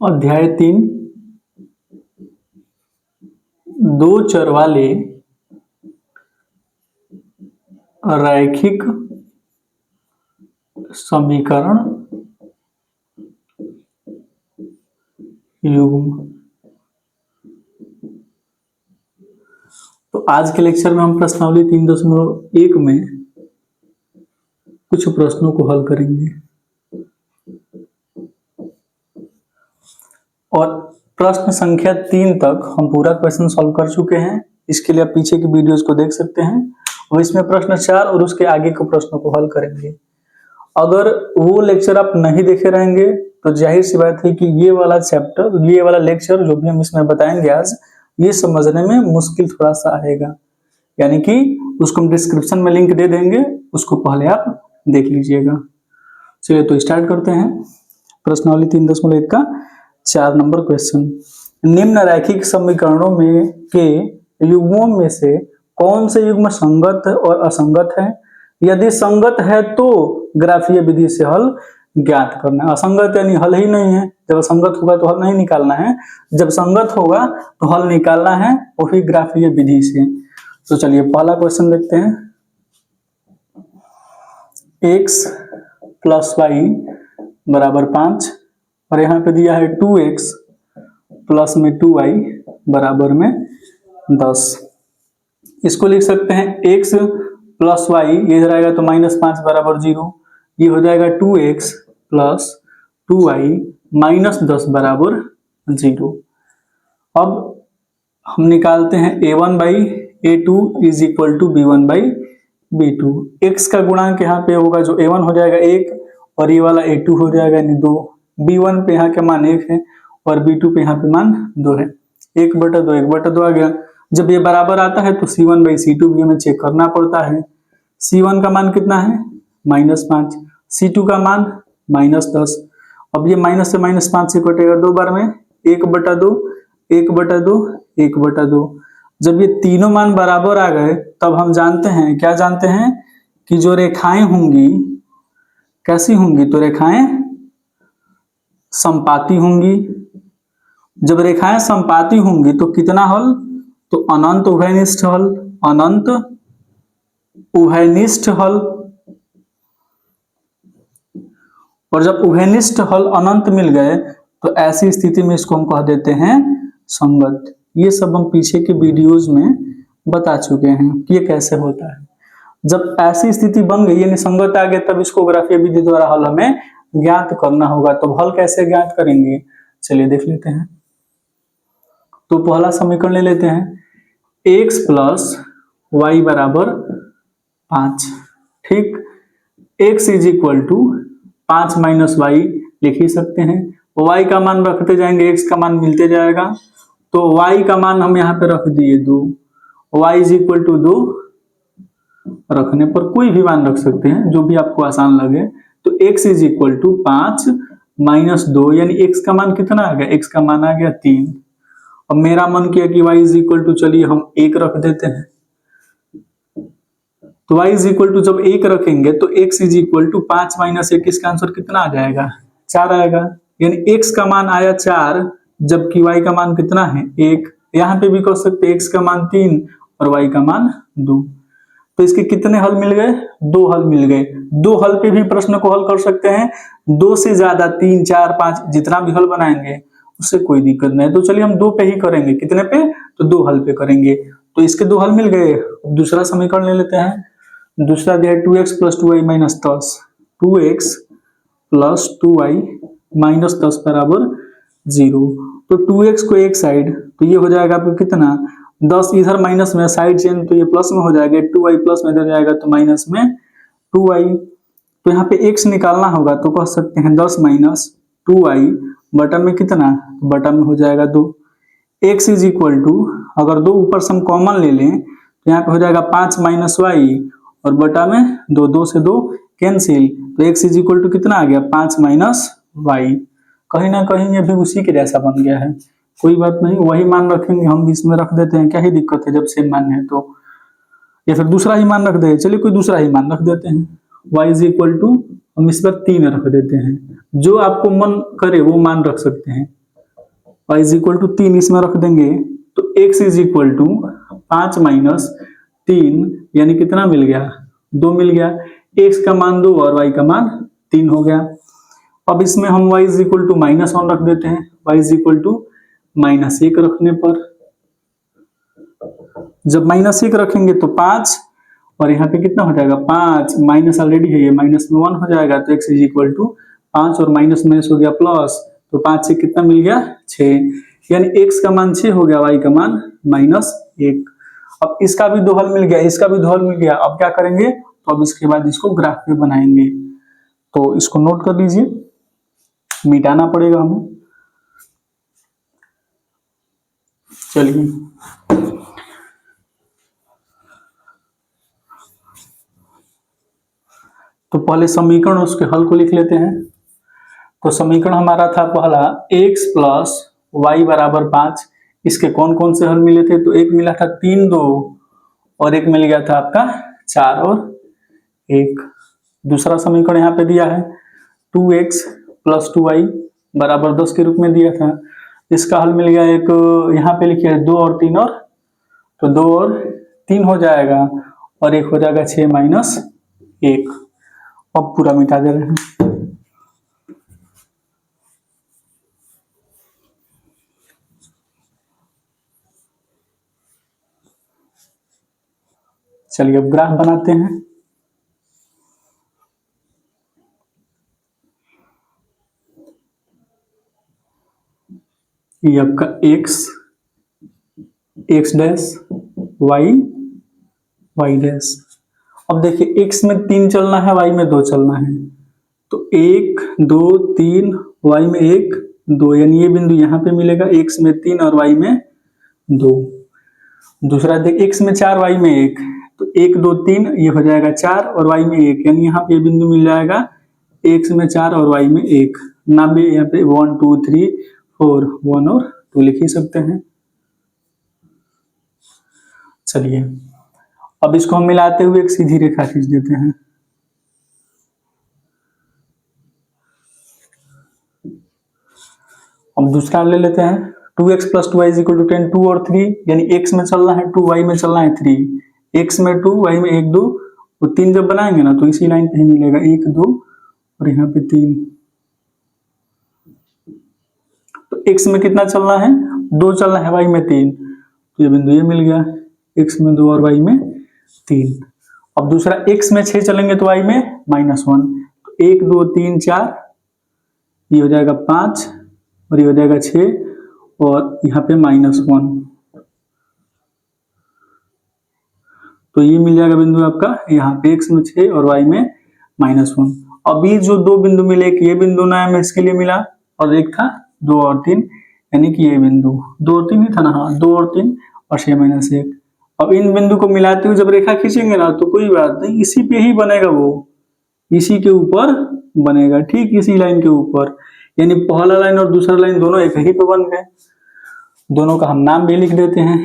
अध्याय 3 दो चर वाले रैखिक समीकरण युग्म। तो आज के लेक्चर में हम प्रश्नावली 3.1 में कुछ प्रश्नों को हल करेंगे और प्रश्न संख्या 3 तक हम पूरा क्वेश्चन सॉल्व कर चुके हैं। इसके लिए आप पीछे की वीडियोस को देख सकते हैं और इसमें प्रश्न 4 और उसके आगे के प्रश्नों को हल करेंगे। अगर वो लेक्चर आप नहीं देखे रहेंगे तो जाहिर सी बात है कि ये वाला चैप्टर, ये वाला लेक्चर जो भी हम इसमें बताएंगे आज, ये समझने में मुश्किल थोड़ा सा आएगा। यानी कि उसको हम डिस्क्रिप्शन में लिंक दे देंगे, उसको पहले आप देख लीजिएगा। चलिए तो स्टार्ट करते हैं। प्रश्नावली 3.1 का 4 नंबर क्वेश्चन। निम्न रैखिक समीकरणों में के युग्मों में से कौन से युग्म संगत और असंगत है? यदि संगत है तो ग्राफीय विधि से हल ज्ञात करना है। असंगत यानी हल ही नहीं है। जब असंगत होगा तो हल नहीं निकालना है, जब संगत होगा तो हल निकालना है, वो भी ग्राफीय विधि से। तो चलिए पहला क्वेश्चन देखते हैं। x + y = 5 और यहाँ पे दिया है 2x प्लस में 2y बराबर में 10। इसको लिख सकते हैं x + y, ये इधर आएगा तो -5 बराबर 0। ये हो जाएगा 2x + 2y - 10 बराबर 0। अब हम निकालते हैं a1/a2 = b1/b2। x का गुणांक यहाँ पे होगा, जो a1 हो जाएगा 1 और ये वाला a2 हो जाएगा यानी 2। b1 पे यहाँ के मान 1 है और b2 पे यहाँ पे मान 2 है। 1/2 1/2 आ गया। जब ये बराबर आता है तो c1/c2 भी हमें चेक करना पड़ता है। c1 का मान कितना है? -5। c2 का मान -10। अब ये माइनस से -5 से कटेगा 2 बार में, 1/2 1/2 1/2। जब ये तीनों मान बराबर आ गए तब हम जानते हैं, क्या जानते हैं कि जो रेखाएं होंगी कैसी होंगी? तो रेखाएं समपाती होंगी। जब रेखाएं समपाती होंगी तो कितना हल? तो अनंत उभयनिष्ठ हल, अनंत उभयनिष्ठ हल। और जब उभयनिष्ठ हल अनंत मिल गए तो ऐसी स्थिति में इसको हम कह देते हैं संगत। ये सब हम पीछे के वीडियोस में बता चुके हैं कि ये कैसे होता है। जब ऐसी स्थिति बन गई यानी संगत आ गया, तब इसको ग्राफीय विधि द्वारा हल हमें ज्ञात करना होगा। तो हल कैसे ज्ञात करेंगे, चलिए देख लेते हैं। तो पहला समीकरण ले लेते हैं। x + y = 5। ठीक, x = 5 - y लिख ही सकते हैं। y का मान रखते जाएंगे, x का मान मिलते जाएगा। तो y का मान हम यहाँ पे रख दिए 2। y = 2 रखने पर कोई भी मान रख सकते हैं जो भी आपको आसान लगे। तो x = 5 - 2 यानी x का मान कितना आ गया? x का मान आ गया 3। अब मेरा मन किया कि y = चलिए हम 1 रख देते हैं। तो y = जब 1 रखेंगे तो x = 5 - 1, इसका आंसर कितना आ जाएगा? 4 आएगा। यानी x का मान आया 4 जबकि y का मान कितना है? 1। यहाँ पे भी कह सकते हैं x का मान 3 और y का मान 2। तो इसके कितने हल मिल गए? 2 हल मिल गए। 2 हल पे भी प्रश्न को हल कर सकते हैं। 2 से ज्यादा 3 4 5 जितना भी हल बनाएंगे उससे कोई दिक्कत नहीं। तो चलिए हम 2 पे ही करेंगे। कितने पे? तो 2 हल पे करेंगे। तो इसके 2 हल मिल गए। दूसरा समीकरण ले लेते हैं। दूसरा दिया 2x + 2y - 10। 2x + 2y - 10 बराबर 0। तो 2x को एक साइड, तो ये हो जाएगा आपको कितना? 10 इधर माइनस में, साइड चेंज तो ये प्लस में हो जाएगा। 2y प्लस में इधर जाएगा तो माइनस में 2y। तो यहाँ पे x निकालना होगा तो कह सकते हैं 10 - 2y बटा में कितना? बटा में हो जाएगा 2। x = अगर 2 ऊपर से हम कॉमन ले लें तो यहाँ पे हो जाएगा 5 - y और बटा में 2, 2 से 2 कैंसिल। तो x = कितना आ गया? 5 - y। कहीं ना कहीं ये भी उसी के जैसा बन गया है। कोई बात नहीं, वही मान रखेंगे, हम भी इसमें रख देते हैं। क्या ही दिक्कत है जब सेम मान है तो। या फिर दूसरा ही मान रख दे, चलिए कोई दूसरा ही मान रख देते हैं। y = हम इस पर 3 रख देते हैं। जो आपको मन करे वो मान रख सकते हैं। y इज इक्वल टू 3 इसमें रख देंगे तो x is equal to 5 minus 3 यानी कितना मिल गया 2 मिल गया। x का मान 2 और y का मान 3 हो गया। अब इसमें हम y इज इक्वल टू -1 रख देते हैं। y इज इक्वल टू -1 रखने पर जब -1 रखेंगे तो 5 और यहाँ पे कितना हो जाएगा 5 माइनस ऑलरेडी है ये माइनस में 1 हो जाएगा तो x इज इक्वल टू 5 और माइनस माइनस हो गया प्लस तो 5 से कितना मिल गया 6 यानी x का मान 6 हो गया y का मान -1। अब इसका भी दो हल मिल गया इसका भी दो हल मिल गया। अब क्या करेंगे तो अब इसके बाद इसको ग्राफ में बनाएंगे तो इसको नोट कर लीजिए मिटाना पड़ेगा हमें। चलिए तो पहले समीकरण उसके हल को लिख लेते हैं। तो समीकरण हमारा था पहला x प्लस वाई बराबर 5। इसके कौन कौन से हल मिले थे तो एक मिला था 3 2 और एक मिल गया था आपका 4 और 1। दूसरा समीकरण यहाँ पे दिया है 2x प्लस 2y बराबर 10 के रूप में दिया था। इसका हल मिल गया एक यहाँ पे लिखिए 2 और 3 और तो 2 और 3 हो जाएगा और एक हो जाएगा 6 माइनस 1। अब पूरा मिटा दे रहे हैं। चलिए अब ग्राफ बनाते हैं। ये आपका x डैश y डैश। अब देखिए x में 3 चलना है y में 2 चलना है तो 1 2 3 y में 1 2 यानी ये बिंदु यहाँ पे मिलेगा x में 3 और y में 2। दूसरा देख x में 4 y में 1 तो 1 2 3 ये हो जाएगा 4 और y में 1 यानी यहाँ पे बिंदु मिल जाएगा x में 4 और y में 1 ना भी यहाँ पे 1 2 3 4 1 और 2 लिख ही सकते हैं। चलिए अब इसको हम मिलाते हुए एक सीधी रेखा खींच देते हैं। अब दूसरा ले लेते हैं 2x plus 2y is equal to 10 2 और 3 यानी x में चलना है 2 y में चलना है 3 x में 2 y में 1 2 तो 3 जब बनाएंगे ना तो इसी लाइन पे ही मिलेगा 1 2 और यहाँ पे 3। तो x में कितना चलना है 2 चलना है y में 3 तो ये बिंदु ये मिल गया x में 2 और y में 3। अब दूसरा x में 6 चलेंगे तो y में -1 तो 1 2 3 4 ये हो जाएगा 5 और ये हो जाएगा 6 और यहाँ पे -1 तो ये मिल जाएगा बिंदु आपका यहाँ पे x में 6 और y में -1। अभी जो दो बिंदु मिले एक ये बिंदु ना हमें इसके लिए मिला और एक था 2 और 3 यानी कि ये बिंदु 2 और 3 ही था ना। हाँ 2 और 3 और 6 -1। अब इन बिंदु को मिलाते हुए जब रेखा खींचेंगे ना तो कोई बात नहीं इसी पे ही बनेगा वो इसी के ऊपर बनेगा ठीक इसी लाइन के ऊपर यानी पहला लाइन और दूसरा लाइन दोनों एक ही पे बन गए। दोनों का हम नाम भी लिख देते हैं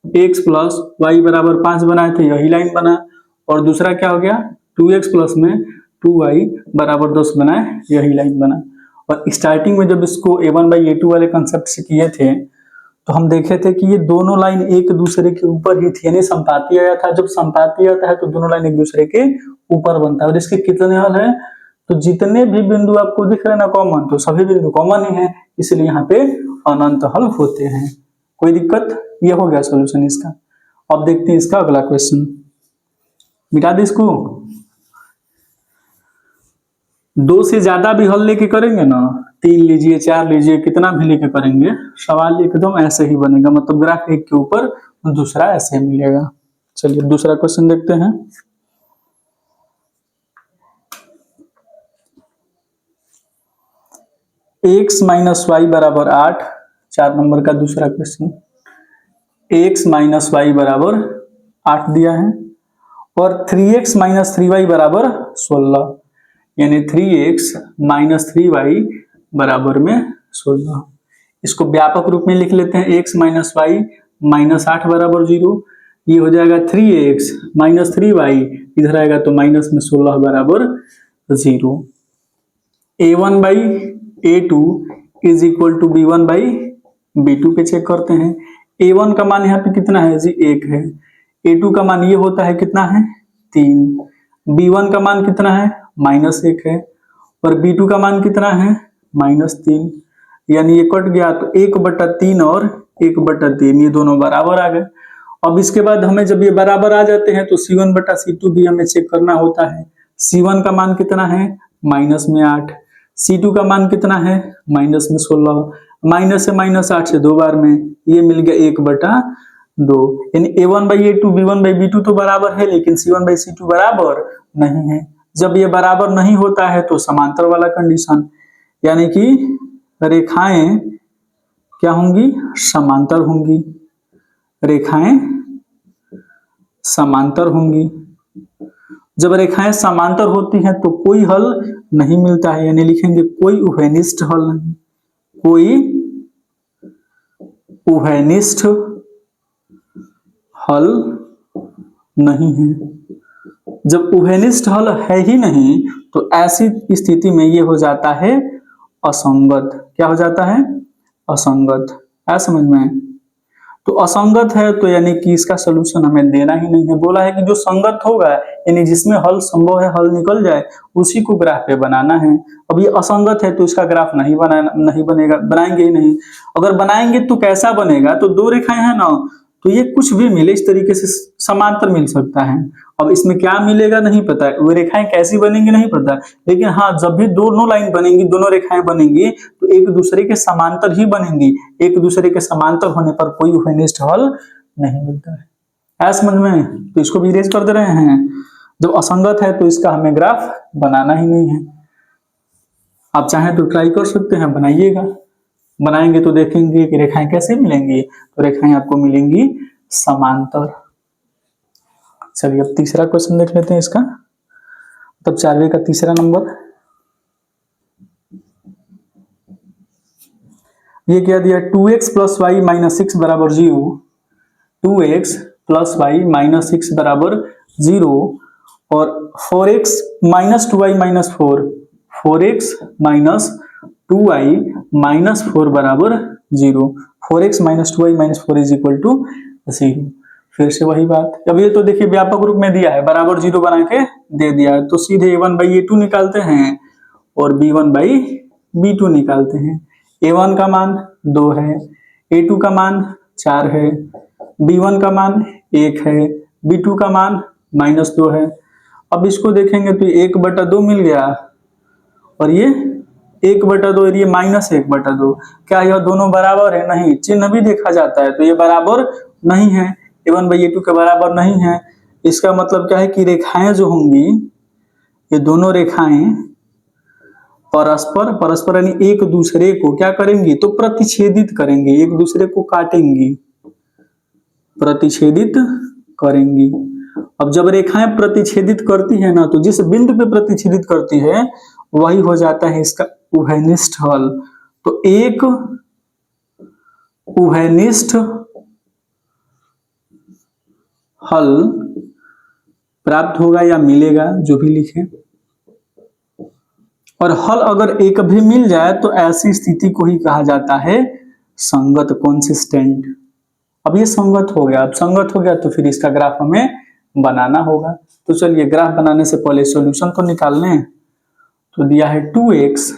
x प्लस वाई बराबर 5 बनाए थे यही लाइन बना और दूसरा क्या हो गया 2x प्लस में 2y बराबर 10 बनाए यही लाइन बना। और स्टार्टिंग में जब इसको a1/a2 वाले कंसेप्ट से किए थे तो हम देखे थे कि ये दोनों लाइन एक दूसरे के ऊपर ही थी यानी संपाती आया था। जब संपाती आता है तो दोनों लाइन एक दूसरे के ऊपर बनता है और इसके कितने हल है तो जितने भी बिंदु आपको दिख रहे हैं ना कॉमन तो सभी बिंदु कॉमन ही है इसलिए यहाँ पे अनंत हल होते हैं। कोई दिक्कत ये हो गया सॉल्यूशन इसका। अब देखते हैं इसका अगला क्वेश्चन मिटा दे इसको। 2 से ज्यादा भी हल लेके करेंगे ना 3 लीजिए 4 लीजिए कितना भी लेके करेंगे सवाल एकदम ऐसे ही बनेगा मतलब ग्राफ एक के ऊपर दूसरा ऐसे मिलेगा। चलिए दूसरा क्वेश्चन देखते हैं। x माइनस वाई बराबर 8 4 नंबर का दूसरा क्वेश्चन x माइनस वाई बराबर 8 दिया है और 3x माइनस 3y बराबर 16 यानी 3x माइनस 3y बराबर में 16। इसको व्यापक रूप में लिख लेते हैं x माइनस वाई माइनस 8 बराबर 0 ये हो जाएगा 3x माइनस 3y इधर आएगा तो माइनस में 16 बराबर 0। a1/a2 is equal to b1/b2 B2 पे चेक करते हैं। A1 का मान यहाँ पे कितना है जी 1 है। A2 का मान ये होता है कितना है 3। B1 का मान कितना है -1 है और B2 का मान कितना है -3, यानी ये कट गया तो 1/3 और 1/3 ये दोनों बराबर आ गए। अब इसके बाद हमें जब ये बराबर आ जाते हैं तो C1/C2 भी हमें चेक करना होता है। C1 का मान कितना है -8, C2 का मान कितना है -16, माइनस से -8 से 2 बार में ये मिल गया 1/2, यानी A1/A2 B1/B2 तो बराबर है लेकिन C1/C2 बराबर नहीं है। जब ये बराबर नहीं होता है तो समांतर वाला कंडीशन, यानी कि रेखाएं क्या होंगी समांतर होंगी, रेखाएं समांतर होंगी। जब रेखाएं समांतर होती हैं तो कोई हल नहीं मिलता है, यानी लिखेंगे कोई उभयनिष्ठ हल नहीं, कोई उभयनिष्ठ हल नहीं है। जब उभयनिष्ठ हल है ही नहीं तो ऐसी स्थिति में ये हो जाता है असंगत। क्या हो जाता है असंगत, है समझ में। तो असंगत है तो यानी कि इसका सलूशन हमें देना ही नहीं है। बोला है कि जो संगत होगा यानी जिसमें हल संभव है, हल निकल जाए, उसी को ग्राफ पे बनाना है। अब ये असंगत है तो इसका ग्राफ नहीं बनेगा, बनाएंगे ही नहीं। अगर बनाएंगे तो कैसा बनेगा, तो दो रेखाएं हैं ना, तो ये कुछ भी मिले इस तरीके से समांतर मिल सकता है। अब इसमें क्या मिलेगा नहीं पता है, वो रेखाएं कैसी बनेंगी नहीं पता, लेकिन हाँ जब भी दोनों लाइन बनेंगी, दोनों रेखाएं बनेंगी तो एक दूसरे के समांतर ही बनेंगी। एक दूसरे के समांतर होने पर कोई उभयनिष्ठ हल नहीं मिलता है। समझ में, तो इसको भी इरेज कर दे रहे हैं। जब असंगत है तो इसका हमें ग्राफ बनाना ही नहीं है। आप चाहें तो ट्राई कर सकते हैं, बनाइएगा। बनाएंगे तो देखेंगे कि रेखाएं कैसे मिलेंगी, तो रेखाएं आपको मिलेंगी समांतर। चलिए अब तीसरा क्वेश्चन देख लेते हैं इसका, तब 4वीं का तीसरा नंबर। ये क्या दिया 2x + y - 6 = 0, 2x + y - 6 = 0 और 4x - 2y - 4, 4x - 2y - 4 = 0, 4x - 2y - 4 = 0। फिर से वही बात, अब ये तो देखिए व्यापक रूप में दिया है, बराबर 0 बना के दे दिया है, तो सीधे A1/A2 निकालते हैं और B1/B2 निकालते हैं। A1 का मान 2 है, A2 का मान 4 है, B1 का मान 1 है, B2 का मान -2 है। अब इसको देखेंगे तो 1/2 मिल गया और ये 1/2 और ये -1/2। क्या यह दोनों बराबर है? नहीं, चिन्ह भी देखा जाता है तो ये बराबर नहीं है, A1/A2 के बराबर नहीं है। इसका मतलब क्या है कि रेखाएं जो होंगी, ये दोनों रेखाएं परस्पर यानी एक दूसरे को क्या करेंगी, तो प्रतिच्छेदित करेंगे, एक दूसरे को काटेंगी, प्रतिच्छेदित करेंगी। अब जब रेखाएं प्रतिच्छेदित करती है ना, तो जिस बिंदु पे प्रतिच्छेदित करती है वही हो जाता है इसका उभयनिष्ठ हल। तो एक उभयनिष्ठ हल प्राप्त होगा या मिलेगा, जो भी लिखे। और हल अगर एक भी मिल जाए तो ऐसी स्थिति को ही कहा जाता है संगत, कंसिस्टेंट। अब ये संगत हो गया, अब संगत हो गया तो फिर इसका ग्राफ हमें बनाना होगा। तो चलिए ग्राफ बनाने से पहले सॉल्यूशन तो निकाल लें। तो दिया है 2x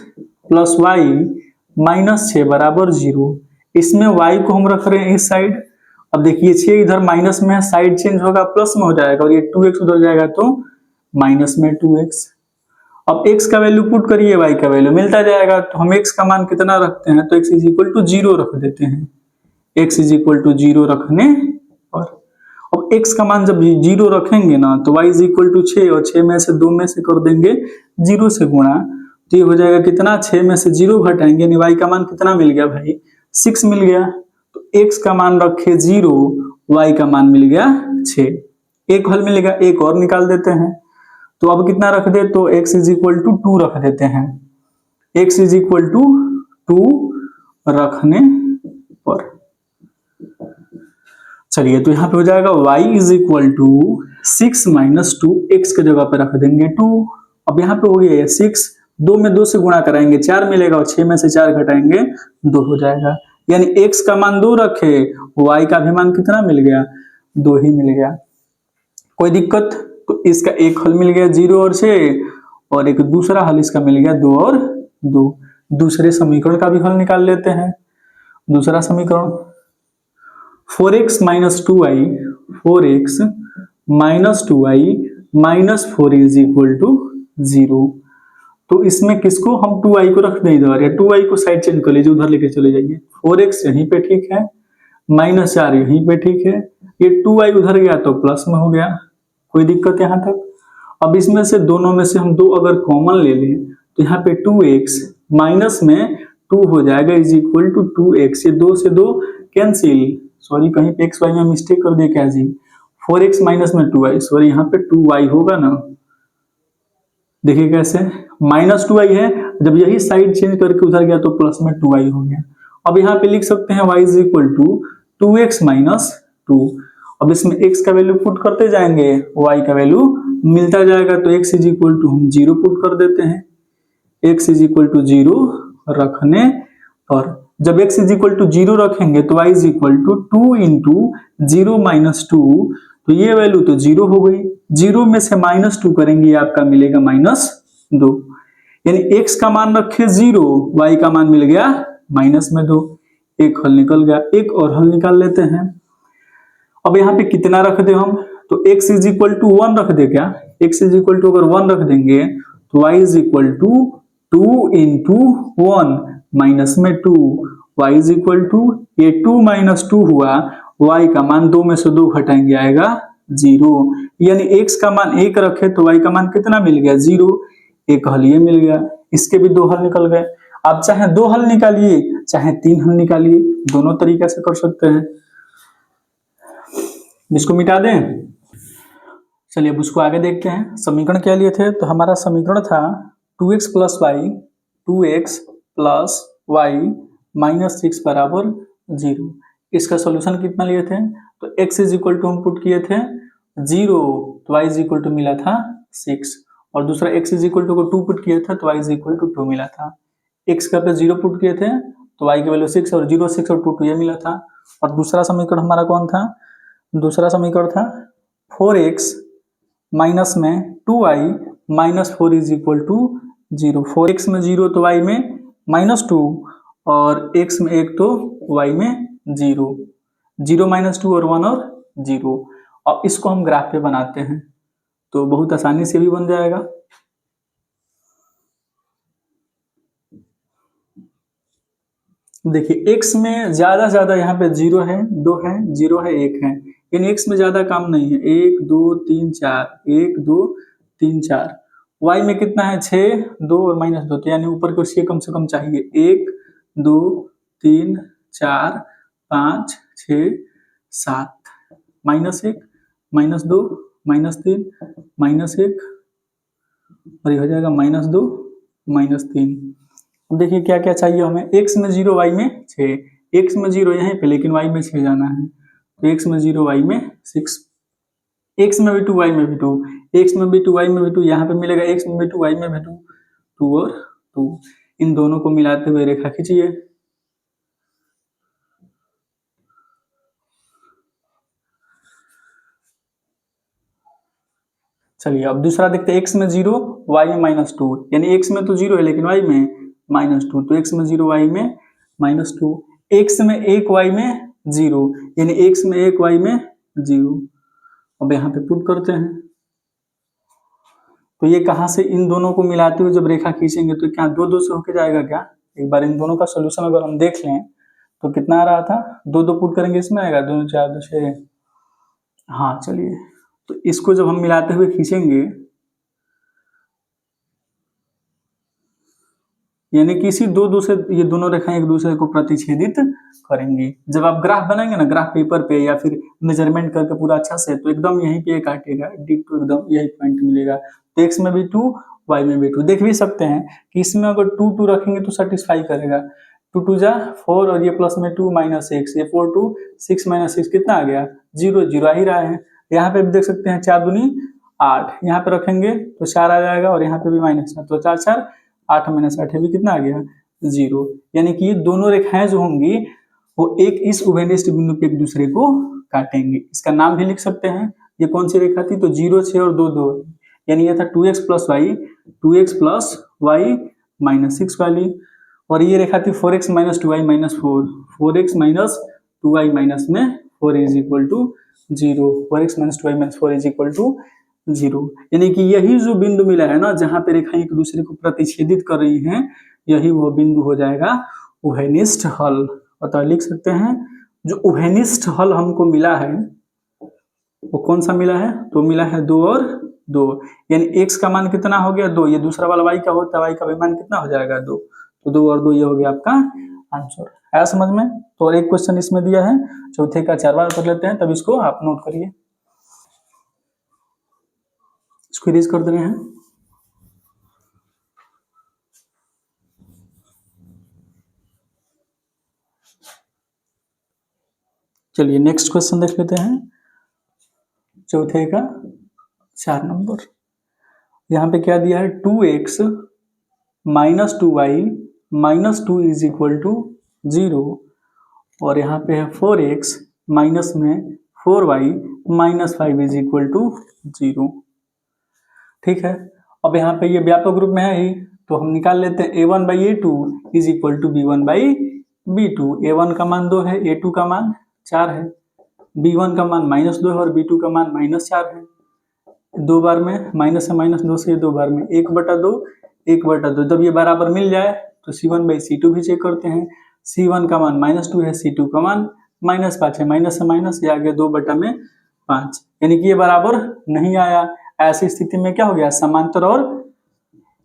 + y - 6 = 0। इसमें y को हम रख रहे हैं इस साइड। अब देखिए 6 इधर माइनस में है, साइड चेंज होगा प्लस में हो जाएगा और ये 2x उधर जाएगा तो माइनस में 2x। अब x का वैल्यू पुट करिए, y का वैल्यू मिलता जाएगा, तो हम x का मान कितना रखते हैं, तो x = 0 रख देते हैं। x = 0 रखने पर अब x का मान जब 0 रखेंगे ना तो y = 6 और 6 में से 2 में से कर देंगे 0 से गुणा, तो ये हो जाएगा कितना, 6 में से 0 घटाएंगे, यानी y का मान कितना मिल गया भाई 6 मिल गया। तो x का मान रखे 0, y का मान मिल गया 6। एक हल मिलेगा, एक और निकाल देते हैं। तो अब कितना रख दे, तो x = 2 रख देते हैं। x = 2 रखने पर चलिए तो यहाँ पे हो जाएगा y = 6 - 2, x के जगह पे रख देंगे 2। अब यहाँ पे हो गया 6, 2 में 2 से गुणा कराएंगे 4 मिलेगा और 6 में से 4 घटाएंगे 2 हो जाएगा। यानी x का मान 2 रखे, y का भी मान कितना मिल गया, 2 ही मिल गया। कोई दिक्कत? तो इसका एक हल मिल गया 0 और 6, और एक दूसरा हल इसका मिल गया 2 और 2। दूसरे समीकरण का भी हल निकाल लेते हैं। दूसरा समीकरण 4x minus 2y, 4x minus 2y minus 4 is equal to 0। तो इसमें किसको हम 2y को रख दें इधर, या 2y को साइड चेंज कर लीजिए, उधर लेके चले जाइए। 4x यहीं पे ठीक है, माइनस 4 यहीं पे ठीक है, ये 2y उधर गया तो प्लस में हो गया। कोई दिक्कत यहाँ तक? अब इसमें से दोनों में से हम 2 अगर कॉमन ले लें तो यहाँ पे 2x माइनस में 2 हो जाएगा इज इक्वल टू 2x, ये 2 से 2 कैंसिल, सॉरी कहीं पे x y में मिस्टेक कर दिया क्या जी, 4x माइनस में 2y, सॉरी यहाँ पे 2y होगा ना, देखिए कैसे माइनस 2y है, जब यही साइड चेंज करके उधर गया तो प्लस में 2y हो गया। अब यहाँ पे लिख सकते हैं y is equal to 2x minus 2। अब इसमें x का वैल्यू पुट करते जाएंगे, y का वैल्यू मिलता जाएगा, तो x इज इक्वल टू हम 0 पुट कर देते हैं। x इज इक्वल टू 0 रखने पर जब x इज इक्वल टू 0 रखेंगे तो y is equal to 2 into 0 minus 2, तो ये वैल्यू तो 0 हो गई। 0 में से माइनस 2 करेंगे, आपका मिलेगा माइनस 2, यानी x का मान रखे 0, y का मान मिल गया माइनस में 2। एक हल निकल गया। एक और हल निकाल लेते हैं। अब यहाँ पे कितना रख दे हम, तो x इज इक्वल टू 1 रख दे क्या, x इज इक्वल टू अगर 1 रख देंगे तो y is equal to 2 into 1 minus में 2, y इज इक्वल टू ये 2 माइनस 2 हुआ, y का मान 2 में से 2 घटाएंगे आएगा 0, यानी x का मान 1 रखे तो y का मान कितना मिल गया 0। एक हल ये मिल गया। इसके भी 2 हल निकल गए। आप चाहे 2 हल निकालिए चाहे 3 हल निकालिए, दोनों तरीके से कर सकते हैं। इसको मिटा दें। चलिए अब उसको आगे देखते हैं। समीकरण क्या लिए थे, तो हमारा समीकरण था 2x plus y, 2x plus y minus 6 बराबर 0। इसका सॉल्यूशन कितना लिए थे, तो x इज इक्वल टू हम पुट किए थे 0, तो y इज इक्वल टू मिला था 6, और दूसरा x इज इक्वल टू को 2 पुट किया था तो y इज इक्वल टू 2 मिला था। x का पे 0 पुट किए थे तो y की वैल्यू 6, और 0 6 और 2 2 ये मिला था। और दूसरा समीकरण हमारा कौन था, दूसरा समीकरण था 4x माइनस में 2y minus 4 is equal to 0। 4x में 0 तो y में माइनस 2, और x में 1 तो y में 0, 0 माइनस 2 और 1 और 0। अब इसको हम ग्राफ पे बनाते हैं तो बहुत आसानी से भी बन जाएगा। देखिए x में ज्यादा यहाँ पे 0 है, 2 है, 0 है, 1 है, यानी x में ज्यादा काम नहीं है। 1 2 3 4, 1 2 3 4। y में कितना है 6, 2 और माइनस 2, तो यानी ऊपर को से कम चाहिए। 1 2 3 4 5 6 7, माइनस 1 माइनस 2 माइनस 3 माइनस 1, और ये हो जाएगा माइनस 2 माइनस 3। अब देखिए क्या क्या चाहिए हमें, x में 0 y में 6, x में 0 यहीं पे लेकिन y में 6 जाना है, तो x में 0 y में 6, x में भी 2 y में भी 2, x में भी 2 y में भी 2, यहाँ पे मिलेगा x में भी 2 y में भी 2, 2 और 2। इन दोनों को मिलाते हुए रेखा खींचिए। चलिए अब दूसरा देखते हैं। x में 0 y में माइनस 2, यानी x में तो 0 है लेकिन y में माइनस 2, तो x में 0 y में माइनस 2, x में 1 y में 0, यानी x में 1 y में 0। अब यहाँ पे पुट करते हैं, तो ये कहाँ से इन दोनों को मिलाते हुए जब रेखा खींचेंगे तो क्या 2 2 से होके जाएगा क्या। एक बार इन दोनों का सोल्यूशन अगर हम देख लें तो कितना आ रहा था, 2 2 पुट करेंगे इसमें आएगा 2 4 2 6। हाँ चलिए, तो इसको जब हम मिलाते हुए खींचेंगे, यानी कि इसी 2 2 से ये दोनों रेखाएं एक दूसरे को प्रतिच्छेदित करेंगी। जब आप ग्राफ बनाएंगे ना, ग्राफ पेपर पे या फिर मेजरमेंट करके पूरा अच्छा से, तो एकदम यहीं पे काटेगा डिट्टो, एकदम यही पॉइंट मिलेगा। तो x में भी 2 y में भी 2। देख भी सकते हैं कि इसमें अगर 2 2 रखेंगे तो सेटिस्फाई करेगा। 2 2 जा 4, और ये प्लस में 2 माइनस 6, ये 4 2 6 माइनस 6 कितना आ गया 0, 0 आ ही रहा है। यहाँ पे भी देख सकते हैं 4 दूनी 8, यहाँ पे रखेंगे तो 4 आ जाएगा, और यहाँ पे भी माइनस 4, तो 4 4 8 माइनस 8 भी कितना आ गया 0। यानी कि ये दोनों रेखाएं जो होंगी वो एक इस उभयनिष्ठ बिंदु पे एक दूसरे को काटेंगे। इसका नाम भी लिख सकते हैं। ये कौन सी रेखा थी? तो 0, 6 और 2, 2, यानी ये था 2x प्लस वाई माइनस 6 वाली, और ये रेखा थी 4x minus 2y minus 4, 4x minus 2y minus में 4 is equal to 0, 4x minus 2y minus 4 is equal to 0, यानी कि यही जो बिंदु मिला है ना, जहां पे रेखाएं एक दूसरे को प्रतिच्छेदित कर रही हैं, यही वो बिंदु हो जाएगा उभयनिष्ठ हल। अतः लिख सकते हैं जो उभयनिष्ठ हल हमको मिला है वो कौन सा मिला है? तो मिला है 2 और 2, यानी x का मान कितना हो गया? 2, ये दूसरा वाला y का होता है, y का भी मान कितना हो जाएगा? 2, तो 2 और 2 ये हो गया आपका आंसर। आया समझ में? तो और एक क्वेश्चन इसमें दिया है, चौथे का 4 बार कर लेते हैं, तब इसको आप नोट करिए, इसको इरेज कर दे रहे हैं। चलिए नेक्स्ट क्वेश्चन देख लेते हैं, चौथे का 4 नंबर। यहाँ पे क्या दिया है? 2x minus 2y minus 2 is equal to 0, और यहाँ पे है 4x माइनस में 4y minus 5 is equal to 0। ठीक है, अब यहाँ पे ये व्यापक रूप में है ही, तो हम निकाल लेते हैं a1 by a2 is equal to b1 by b2। a1 का मान 2 है, a2 का मान 4 है, b1 का मान -2 है और b2 का मान -4 है। 2 बार में माइनस से -2 से 2 बार में 1/2 1/2, जब ये बराबर मिल जाए तो c1 बाई c2 भी चेक करते हैं। c1 का मान -2 है, c2 का मान -5 है, माइनस से माइनस, ये आ गया 2/5, यानी कि ये बराबर नहीं आया। ऐसी स्थिति में क्या हो गया? समांतर और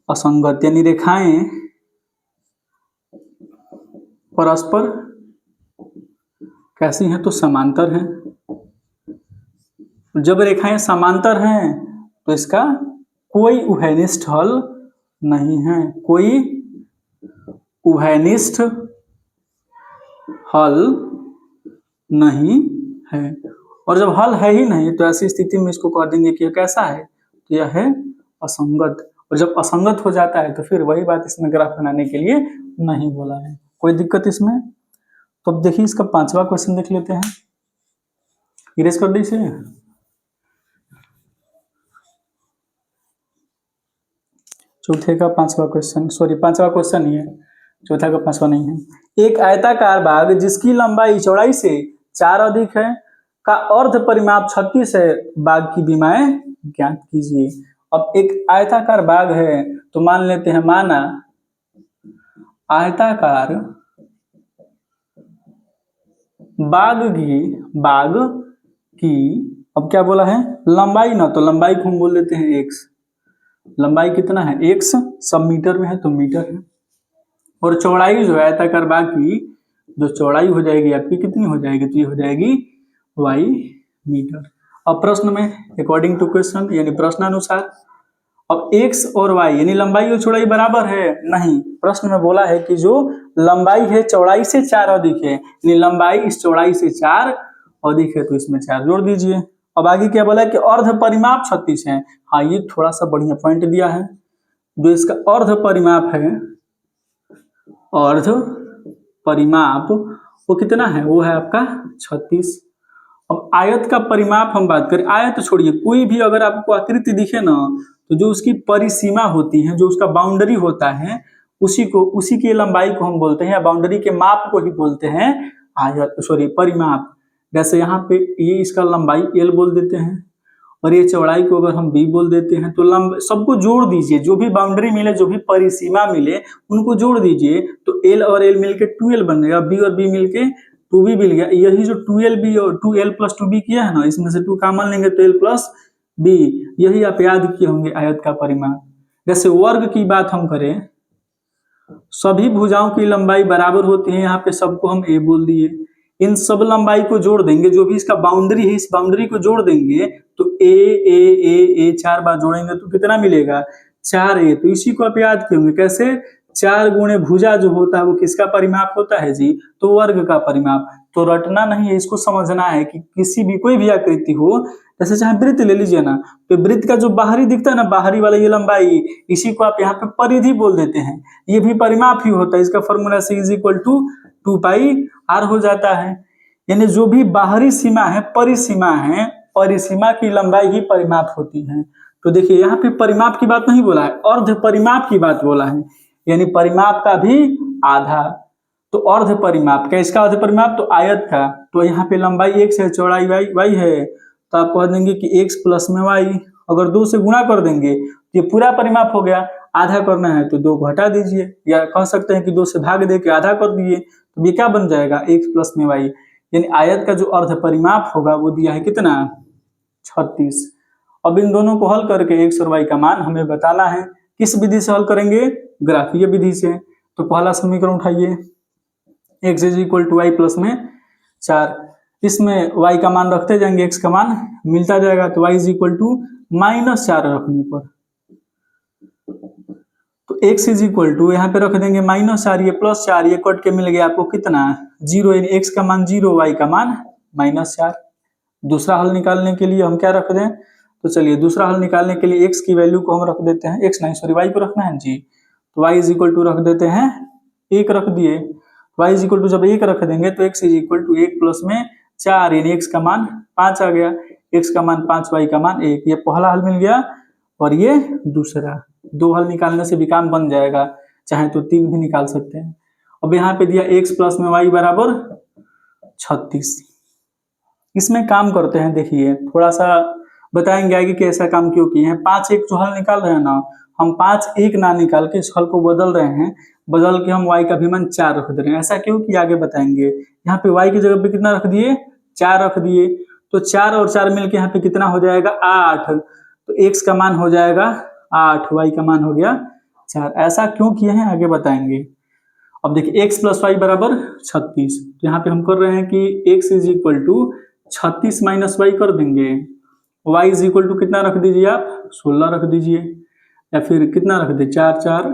असंगत, यानी रेखाएं परस्पर कैसी हैं? तो समांतर हैं। जब रेखाएं समांतर हैं तो इसका कोई उभयनिष्ठ हल नहीं है, कोई उभयनिष्ठ हल नहीं है। और जब हल है ही नहीं तो ऐसी स्थिति में इसको कह देंगे कि यह कैसा है? तो यह है असंगत। और जब असंगत हो जाता है तो फिर वही बात इसमें ग्राफ बनाने के लिए नहीं बोला है। कोई दिक्कत इसमें? तो अब देखिए इसका 5वां क्वेश्चन देख लेते हैं, इरेज कर दीजिए। चौथे का 5वां क्वेश्चन, सॉरी 5वां क्वेश्चन ही है, चौथा का 5वां नहीं है। एक आयताकार बाग जिसकी लंबाई चौड़ाई से 4 अधिक है का अर्ध परिमाप 36 है, बाग की विमाएं ज्ञात कीजिए। अब एक आयताकार बाग है तो मान लेते हैं, माना आयताकार बाग की अब क्या बोला है? लंबाई ना, तो लंबाई को हम बोल देते हैं x। लंबाई कितना है? x, सब मीटर में है तो मीटर है, और चौड़ाई जो है आयताकार बाग की जो चौड़ाई हो जाएगी आपकी कितनी हो जाएगी? तो ये हो जाएगी y मीटर। अब प्रश्न में अकॉर्डिंग टू क्वेश्चन, यानी प्रश्नानुसार, अब x और y यानी लंबाई और चौड़ाई बराबर है? नहीं, प्रश्न में बोला है कि जो लंबाई है चौड़ाई से 4 अधिक है, यानी लंबाई इस चौड़ाई से 4 अधिक है, तो इसमें 4 जोड़ दीजिए। अब आगे क्या बोला है कि अर्ध परिमाप 36 है। हाँ, ये थोड़ा सा बढ़िया पॉइंट दिया है। जो इसका अर्ध परिमाप है, अर्ध परिमाप वो कितना है? वो है आपका 36। अब आयत का परिमाप हम बात करें, आयत छोड़िए, कोई भी अगर आपको आकृति दिखे ना, तो जो उसकी परिसीमा होती है, जो उसका बाउंड्री होता है, उसी की लंबाई को हम बोलते हैं, या बाउंड्री के माप को ही बोलते हैं आयत, सॉरी परिमाप। जैसे यहाँ पे ये इसका लंबाई L बोल देते हैं, और ये चौड़ाई को अगर हम B बोल देते हैं, तो सबको जोड़ दीजिए, जो भी बाउंड्री मिले, जो भी परिसीमा मिले, उनको जोड़ दीजिए, तो L और L मिलके 2L बन गया, B और B मिलके 2B मिल गया। यही जो 2LB और 2L प्लस 2B किया है ना, इसमें से 2 कॉमन लेंगे तो L प्लस B, यही आप याद किए होंगे आयत का परिमाप। जैसे वर्ग की बात हम करें, सभी भुजाओं की लंबाई बराबर होती है, यहाँ पे सबको हम A बोल दिए, इन सब लंबाई को जोड़ देंगे, जो भी इसका बाउंड्री है इस बाउंड्री को जोड़ देंगे, तो ए 4 बार जोड़ेंगे तो कितना मिलेगा? 4A। तो इसी को आप याद किए होंगे, कैसे? 4 गुणे भुजा जो होता है वो किसका परिमाप होता है जी? तो वर्ग का परिमाप। तो रटना नहीं है, इसको समझना है कि किसी भी कोई भी आकृति हो, जैसे चाहे वृत्त ले लीजिए ना, तो वृत्त का जो बाहरी दिखता है ना, बाहरी वाला ये लंबाई, इसी को आप यहाँ पे परिधि बोल देते हैं, ये भी परिमाप ही होता है। इसका फॉर्मूला C = 2 पाई r हो जाता है। यानी जो भी बाहरी सीमा है, परिसीमा है, परिसीमा की लंबाई ही परिमाप होती है। तो देखिए यहाँ पे परिमाप की बात नहीं बोला है, अर्ध परिमाप की बात बोला है, यानी परिमाप का भी आधा। तो अर्ध परिमाप का, इसका अर्ध परिमाप तो आयत का, तो यहाँ पे लंबाई x है, चौड़ाई y है, तो आप कह देंगे कि x प्लस में y। अगर 2 से गुणा कर देंगे तो ये पूरा परिमाप हो गया। आधा करना है तो 2 को हटा दीजिए, या कह सकते हैं कि 2 से भाग दे के आधा कर दिए, तो ये क्या बन जाएगा, x प्लस में y। यानी आयत का जो अर्ध परिमाप होगा वो दिया है कितना, 36। अब इन दोनों को हल करके x और y का मान हमें बताना है। किस विधि से हल करेंगे, ग्राफीय विधि से। तो पहला समीकरण उठाइए, x is equal to y plus में 4, इसमें y का मान रखते जाएंगे, x का मान मिलता जाएगा, तो y इज इक्वल टू -4 रखने पर, तो x इज इक्वल टू यहाँ पे रख देंगे -4, ये +4, ये कट के मिल गया आपको कितना 0, यानी x का मान 0, y का मान -4। दूसरा हल निकालने के लिए हम क्या रख दें, तो चलिए दूसरा हल निकालने के लिए x की वैल्यू को हम रख देते हैं, x नहीं सॉरी y को रखना है जी, तो y इज इक्वल टू रख देते हैं 1 रख दिए। y इज इक्वल टू जब 1 रख देंगे तो x is equal to 1 plus में 4, यानी x का मान 5 आ गया, x का मान 5, y का मान 1। ये पहला हल मिल गया और ये दूसरा। 2 हल निकालने से भी काम बन जाएगा, चाहे तो 3 भी निकाल सकते हैं। अब यहाँ पे दिया x प्लस में y बराबर 36। इसमें काम करते हैं, देखिए थोड़ा सा बताएंगे आगे कि ऐसा काम क्यों किए हैं। 5 1 जो हल निकाल रहे हैं ना, हम 5 1 ना निकाल के इस हल को बदल रहे हैं, बदल के हम y का भी मान 4 रख दे रहे हैं। ऐसा क्यों किया आगे बताएंगे। यहाँ पे y की जगह पे कितना रख दिए, 4 रख दिए, तो 4 और 4 मिलके यहाँ पे कितना हो जाएगा 8, तो x का मान हो जाएगा 8, y का मान हो गया 4। ऐसा क्यों किए हैं आगे बताएंगे। अब देखिए x प्लस वाई बराबर 36, तो यहाँ पे हम कर रहे हैं कि x is equal to 36 minus y कर देंगे, y इज इक्वल टू कितना रख दीजिए आप 16 रख दीजिए, या फिर कितना रख दे 4 4,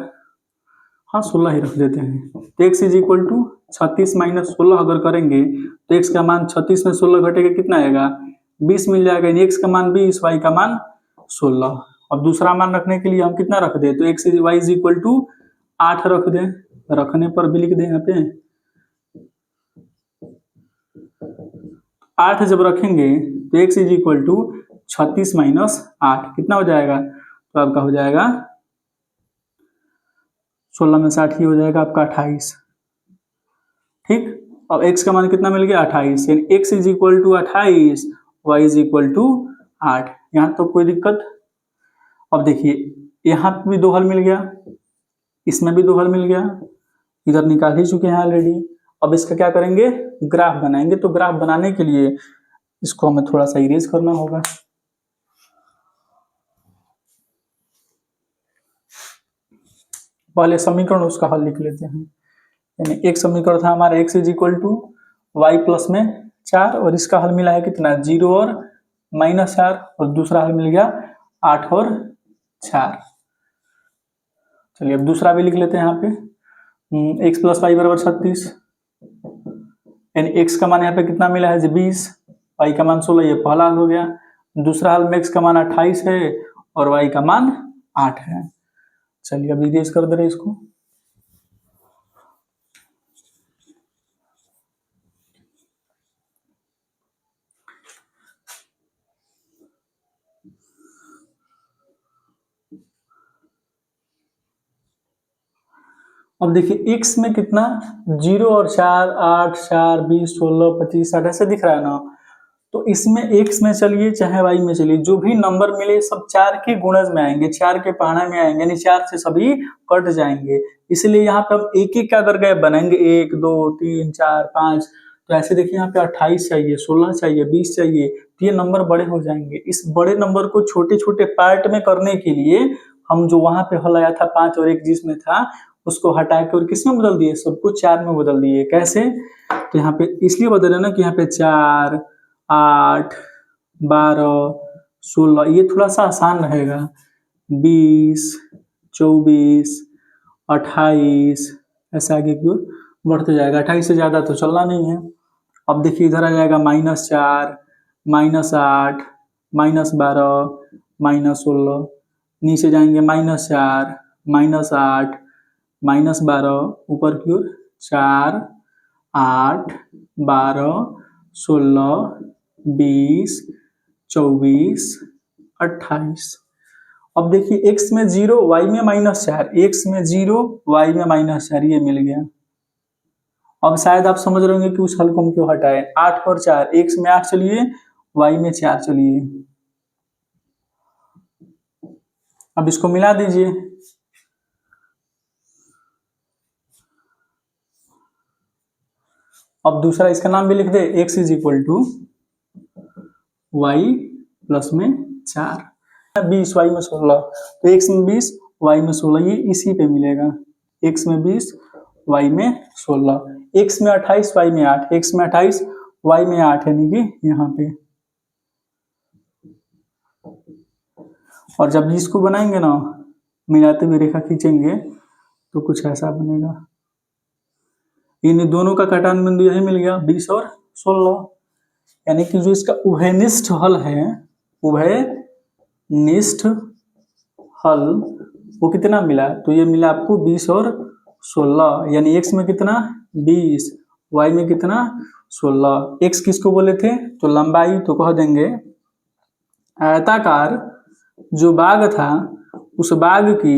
हाँ 16 ही रख देते हैं। तो x is equal to 36 minus 16 अगर करेंगे तो x का मान 36 में 16 घटेगा कितना आएगा 20 मिल जाएगा, यानी x का मान 20, y का मान 16। अब दूसरा मान रखने के लिए हम कितना रख दे, तो x y is equal to 8 रख दें, रखने पर भी लिख दें यहाँ पे 8 जब रखेंगे तो x is equal to 36 minus 8 कितना हो जाएगा, तो आपका हो जाएगा 16 में 60 ही हो जाएगा आपका 28। ठीक, अब x का मान कितना मिल गया 28, यानी x is equal to 28, y is equal to 8। यहाँ तो कोई दिक्कत। अब देखिए यहाँ पे भी 2 हल मिल गया, इसमें भी 2 हल मिल गया, इधर निकाल ही चुके हैं ऑलरेडी। अब इसका क्या करेंगे, ग्राफ बनाएंगे। तो ग्राफ बनाने के लिए इसको हमें थोड़ा सा इरेज करना होगा। पहले समीकरण उसका हल लिख लेते हैं। यानी एक समीकरण था हमारा x is equal to y plus में 4, और इसका हल मिला है कितना 0 और -4, और दूसरा हल मिल गया 8 और 4। चलिए अब दूसरा भी लिख लेते हैं यहाँ पे, x प्लस वाई बराबर 36, यानी x का मान यहाँ पे कितना मिला है 20, y का मान 16, ये पहला हल हो गया। दूसरा हल में x का मान 28 है और y का मान 8 है। चलिए अब इरेज कर दे रहे इसको। अब देखिए x में कितना 0 और 4, 8 4 20 16 25 60 ऐसे दिख रहा है ना, तो इसमें x में चलिए चाहे y में चलिए, जो भी नंबर मिले सब 4 के गुणज में आएंगे, 4 के पहाड़ा में आएंगे, यानी 4 से सभी कट जाएंगे। इसलिए यहाँ पे हम एक एक का करके बनेंगे, 1 2 3 4 5। तो ऐसे देखिए यहाँ पे 28 चाहिए, 16 चाहिए, 20 चाहिए, तो ये नंबर बड़े हो जाएंगे। इस बड़े नंबर को छोटे छोटे पार्ट में करने के लिए हम जो वहां पे हल आया था 5 और 1 जिसमें था, उसको हटा के और किसमें बदल दिए, सबको 4 में बदल दिए। कैसे, तो यहाँ पे इसलिए बदले ना कि यहाँ पे 4 8 12 16, ये थोड़ा सा आसान रहेगा, 20 24 28 ऐसा आगे की ओर बढ़ते जाएगा। 28 से ज्यादा तो चलना नहीं है। अब देखिए इधर आ जाएगा -4 -8 -12 -16, नीचे जाएंगे -4 -8 -12, ऊपर की ओर 4 8, 12, 16, 20, 24, 28। अब देखिए x में 0, y में -4, x में 0, y में -4, ये मिल गया। अब शायद आप समझ रहे होंगे कि उस हल को हम क्यों हटाए। 8 और 4, x में 8 चलिए, y में 4 चलिए। अब इसको मिला दीजिए। अब दूसरा इसका नाम भी लिख दे, x is equal to y plus में 4, 20, y में 16, तो x में 20, y में 16, ये इसी पे मिलेगा। x में 20, y में 16, x में 28, y में 8, x में 28, y में 8, यानी कि यहाँ पे। और जब इसको बनाएंगे ना, मिलाते हुए रेखा खींचेंगे, तो कुछ ऐसा बनेगा। इन दोनों का कटान बिंदु यही मिल गया, 20 और 16, यानी कि जो इसका उभयनिष्ठ हल है, उभयनिष्ठ हल वो कितना मिला, तो ये मिला आपको 20 और 16, यानी x में कितना 20, y में कितना 16। x किसको बोले थे, तो लंबाई, तो कह देंगे आयताकार जो बाग था, उस बाग की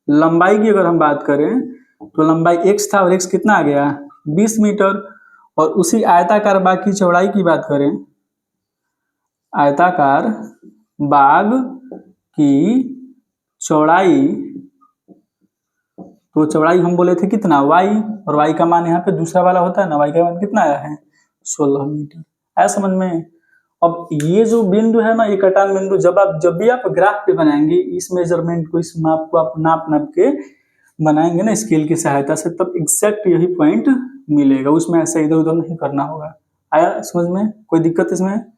लंबाई की अगर हम बात करें तो लंबाई x था और x कितना आ गया 20 मीटर। और उसी आयताकार बाग की चौड़ाई की बात करें, आयताकार बाग की चौड़ाई, तो चौड़ाई हम बोले थे कितना y, और y का मान यहाँ पे दूसरा वाला होता है ना, y का मान कितना आया है 16 मीटर। आया समझ में। अब ये जो बिंदु है ना, ये कटान बिंदु, जब भी आप ग्राफ पे बनाएंगे, इस मेजरमेंट को, इस माप को आप नाप के बनाएंगे ना स्केल की सहायता से, तब एग्जैक्ट यही पॉइंट मिलेगा। उसमें ऐसे इधर उधर नहीं करना होगा। आया समझ में, कोई दिक्कत इसमें?